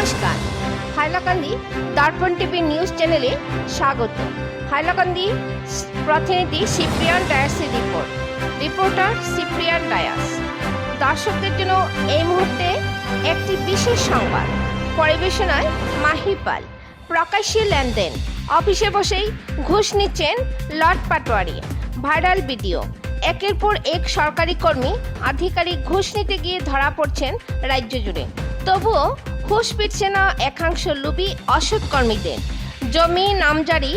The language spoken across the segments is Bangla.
নমস্কার, হাইলাকান্দি দর্পণ টিভি নিউজ চ্যানেলে স্বাগত। হাইলাকান্দি প্রতিনিধি সিপ্রিয়ান ডায়াসের রিপোর্টার সিপ্রিয়ান ডায়াস। দর্শকদের জন্য এই মুহূর্তে একটি বিশেষ সংবাদ পরিবেশনায় মাহিপাল। প্রকাশ্যে লেনদেন, অফিসে বসেই ঘুষ নিচ্ছেন লট পাটোয়ারি। ভাইরাল ভিডিও, একের পর এক সরকারি কর্মী আধিকারিক ঘুষ নিতে গিয়ে ধরা পড়ছেন রাজ্য জুড়ে। তবুও ঘুষ পিটছে না একাংশ লোভী অসৎ কর্মীদের। জমি নামজারি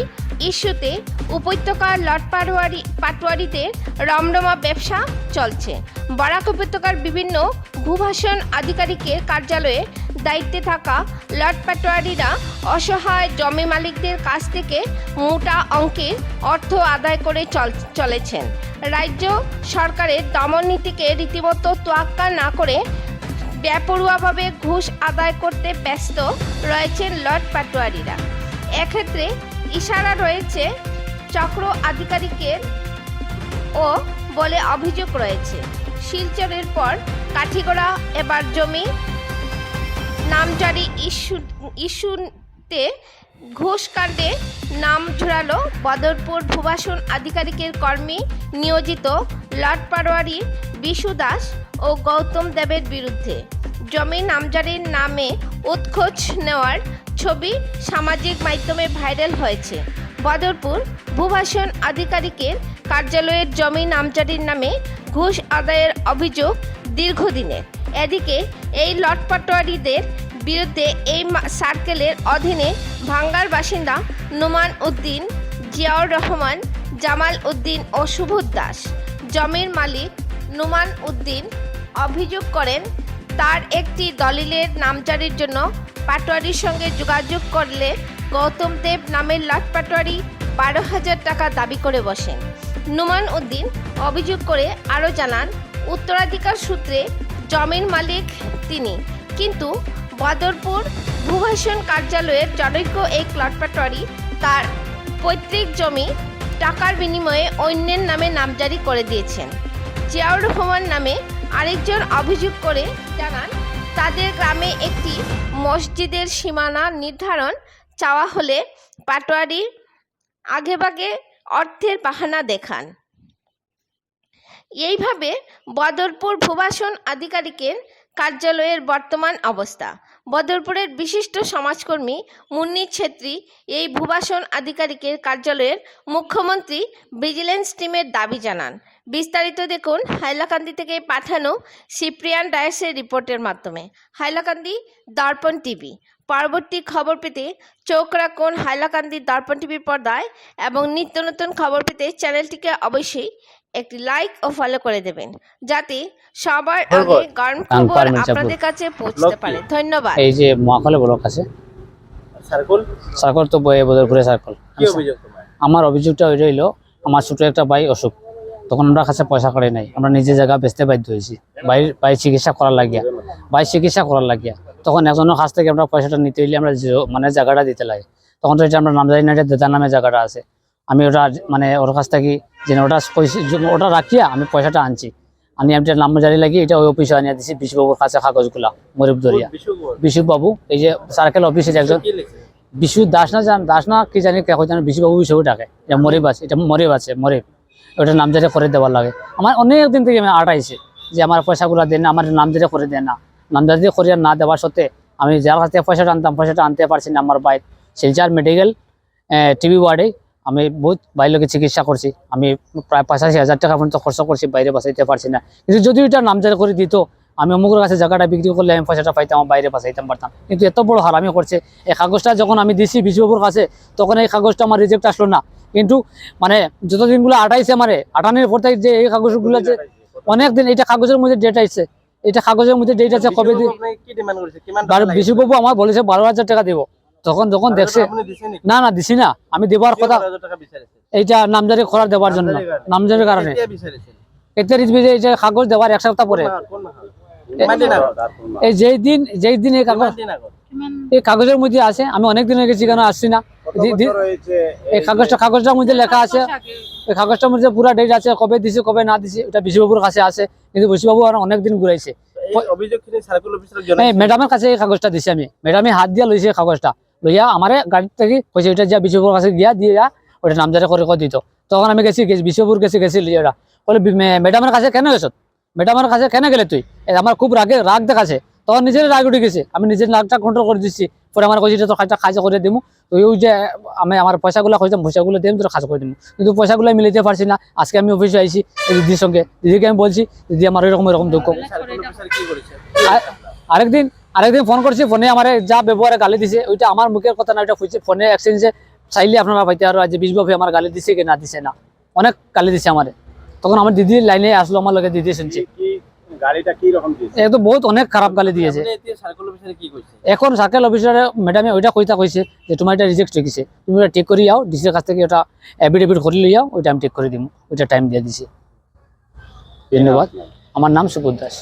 ইস্যুতে উপত্যকার লট পাটোয়ারিদের রমরমা ব্যবসা চলছে। বরাক উপত্যকার বিভিন্ন ভূভাষণ আধিকারিকের কার্যালয়ে দায়িত্বে থাকা লট পাটোয়ারিরা অসহায় জমি মালিকদের কাছ থেকে মোটা অঙ্কের অর্থ আদায় করে চলেছেন। রাজ্য সরকারের দমন নীতিকে রীতিমতো তোয়াক্কা না করে বেপরোয়াভাবে ঘুষ আদায় করতে ব্যস্ত রয়েছেন লট পাটোয়ারিরা। এক্ষেত্রে ইশারা রয়েছে চক্র আধিকারিকের ও বলে অভিযোগ রয়েছে। শিলচরের পর কাঠিগড়া এবার জমি নামজারি ইস্যুতে ঘুষকাণ্ডে নাম জোড়ালো বদরপুর ভূভাষণ আধিকারিকের কর্মী নিয়োজিত লট পাটোয়ারি বিশু দাস ও গৌতম দেবের বিরুদ্ধে। জমি নামজারির নামে উৎখোঁজ নেওয়ার ছবি সামাজিক মাধ্যমে ভাইরাল হয়েছে। বদরপুর ভূভাষণ আধিকারিকের কার্যালয়ের জমি নামজারির নামে ঘুষ আদায়ের অভিযোগ দীর্ঘদিনের। এদিকে এই লট পাটোয়ারিদের বিরুদ্ধে এই সার্কেলের অধীনে ভাঙ্গার বাসিন্দা নুমান উদ্দিন, জিয়াউর রহমান, জামাল উদ্দিন ও সুবোধ দাস। জমির মালিক নুমান উদ্দিন অভিযোগ করেন, তার একটি দলিলের নামজারির জন্য পাটোয়ারির সঙ্গে যোগাযোগ করলে গৌতম দেব নামের লট পাটোয়ারি 12,000 টাকা দাবি করে বসেন। নুমান উদ্দিন অভিযোগ করে আরও জানান, উত্তরাধিকার সূত্রে জমির মালিক তিনি, কিন্তু বদরপুর ভূভাষণ কার্যালয়ের জনৈক এক লট পাটোয়ারি তার পৈতৃক জমি টাকার বিনিময়ে অন্যের নামে নামজারি করে দিয়েছেন। জিয়াউর রহমান নামে আরেকজন অভিযোগ করে জানান, তাদের গ্রামে একটি মসজিদের সীমানা নির্ধারণ চাওয়া হলে পাটোয়ারি আগেভাগে অর্থের বাহানা দেখান। এইভাবে বদরপুর ভূভাষণ আধিকারিকের কার্যালয়ের বর্তমান অবস্থা। বদরপুরের বিশিষ্ট সমাজকর্মী মুন্নি ছেত্রী এই ভূভাষণ আধিকারিকের কার্যালয়ের মুখ্যমন্ত্রী ভিজিলেন্স টিমের দাবি জানান। বিস্তারিত দেখুন হাইলাকান্দি থেকে পাঠানো সিপ্রিয়ান ডায়াসের রিপোর্টের মাধ্যমে। হাইলাকান্দি দর্পণ টিভি। পরবর্তী খবর পেতে চোখ রাখুন হাইলাকান্দি দর্পণ টিভির পর্দায় এবং নিত্য নতুন খবর পেতে চ্যানেলটিকে অবশ্যই একটি লাইক ও ফলো করে দেবেন, যাতে সবার আগে গরম খবর আপনাদের কাছে পৌঁছতে পারে। ধন্যবাদ। এই যে মহাখালী ব্লক আছে সার্কল তো বদরপুরে সার্কল। আমার অভিযোগটা ওই রইল, আমার ছোট একটা ভাই অসুখ, তখন আমরা কাছে পয়সা করে নাই, আমরা নিজে জায়গা বেচতে বাধ্য হয়েছি ভাই চিকিৎসা করার লাগিয়া। তখন একজনের কাছ থেকে আমরা পয়সাটা নিতে হইলে আমরা মানে জায়গাটা দিতে লাগে। তখন তো এটা আমরা নাম জানি না, এটা দেদার নামে জায়গাটা আছে। আমি ওটা মানে ওর কাছ থেকে যে ওটা রাখিয়া আমি পয়সাটা আনছি, আমি নাম জারি লাগিয়ে এটা ওই অফিসে আনিয়ে দিচ্ছি বিশুবাবুর কাছে কাগজগুলা মরিব দরিয়া। বিশুবাবু এই যে সার্কেল অফিসের একজন বিশু দাস না কি জানি বিশুবাবু বিশুবাবু ডাকে, এটা মরিব আছে ওটা নামজারি করে দেওয়ার লাগে। আমার অনেক দিন থেকে আমি আটাইছি যে আমার পয়সাগুলো দেন না, আমার নামজারি করে দেন না। নামজারি করিয়া না দেওয়ার সত্ত্বে আমি যার কাছ থেকে পয়সাটা আনতাম, পয়সাটা আনতে পারছি না। আমার বাইক শিলচর মেডিকেল টিবি ওয়ার্ডে আমি বহুত বাইরে চিকিৎসা করছি, আমি প্রায় 85,000 টাকা পর্যন্ত খরচ করছি, বাইরে বাঁচাইতে পারছি না। কিন্তু যদি এটা নামজারি করে দিত, আমি অমুকের কাছে জায়গাটা বিক্রি করলে আমি পয়সাটা পাইতাম, বাইরে বাঁচাইতাম পারতাম। কিন্তু এত বড় হারামি করছে। এই কাগজটা যখন আমি দিছি বিশুবাবুর কাছে, তখন এই কাগজটা আমার রিজেক্ট আসলো না। কিন্তু মানে যতদিনগুলো আটাইছে আমারে, আটানোর পর থেকে যে এই কাগজগুলো যে অনেকদিন, এটা কাগজের মধ্যে ডেট আসছে, এটা কাগজের মধ্যে ডেট আছে কবে দিন। বিশুবাবু আমার বলেছে 12,000 টাকা দেবো। যখন দেখছে না দিছি না, আমি দেবার কথা এইটা নামজারি করার দেওয়ার জন্য, নামজারির কারণে এটা কাগজ দেওয়ার 1 সপ্তাহ পরে এই যেই দিন এই কাগজের মধ্যে আছে। আমি অনেকদিন হয়ে গেছি, কেন আসছি না। এই কাগজটার মধ্যে লেখা আছে, এই কাগজটার মধ্যে পুরো ডেট আছে, কবে দিছি কবে না দিছি। এটা বিশুবাবুর কাছে আছে, কিন্তু বিশুবাবু অনেকদিন ঘুরাইছে। এই অভিযোগখিনি সার্কেল অফিসারক জানাই ম্যাডামের কাছে এই কাগজটা দিছি আমি, ম্যাডামে হাত দিয়া লইছে কাগজটা লইয়া আমারে গাড়ি থেকে কইছে ওইটা যা বিশ্বপুর কাছে গিয়া দিয়া ওইটা নামজারি করে দিত। তখন আমি গেছি বিশ্বপুর গেছি লিয়েরা বলে ম্যাডামের কাছে কেন গেছ, ম্যাডামের কাছে কেন গেলে তুই? আমার খুব রাগ দেখাছে, তখন নিজের রাগ উঠে গেছে, আমি নিজের রাগটা কন্ট্রোল করে দিচ্ছি। পরে আমার কইছে তোর কাজটা কাজ করে দিমু, তো ওই যে আমি আমার পয়সাগুলো কইতাম পয়সাগুলো দিম তোর কাজ করে দিমু, কিন্তু পয়সাগুলো মিলাইতে পারছি না। আজকে আমি অফিসে আইছি দিদির সঙ্গে, দিদিকে আমি বলছি দিদি আমার এরকম দুঃখ। সার্কেল অফিসার কি করেছে? আরেকদিন ফোন করছি, ফোনে আমার যা ব্যবহারে গালি দিছে ওইটা আমার মুখের কথা না, ওইটা খুঁজছে ফোনে এক্সচেঞ্জে চাইলে আপনারা পাইতে আরো যে বিশবাবু আমার গালি দিছে কি না দিছে না, অনেক গালি দিছে আমারে। তখন আমার দিদির লাইনে আসলো, আমার লগে দিদি শুনছি কি গাড়িটা কি রকম দিয়েছে? তো বহুত অনেক খারাপ গালি দিয়েছে। সার্কেল অফিসার কি কইছে? এখন সার্কেল অফিসারে ম্যাডামে ওইটা কইছে যে তোমার এটা রিজেক্ট হয়ে গেছে, তুমি ওটা টেক করে যাও, ডিসির কাছ থেকে ওটা এফিডেভিট করে লিয়ে যাও, ওইটা আমি টেক করে দিব, ওইটা টাইম দিয়ে দিছি। ধন্যবাদ। আমার নাম সুবোধ দাস।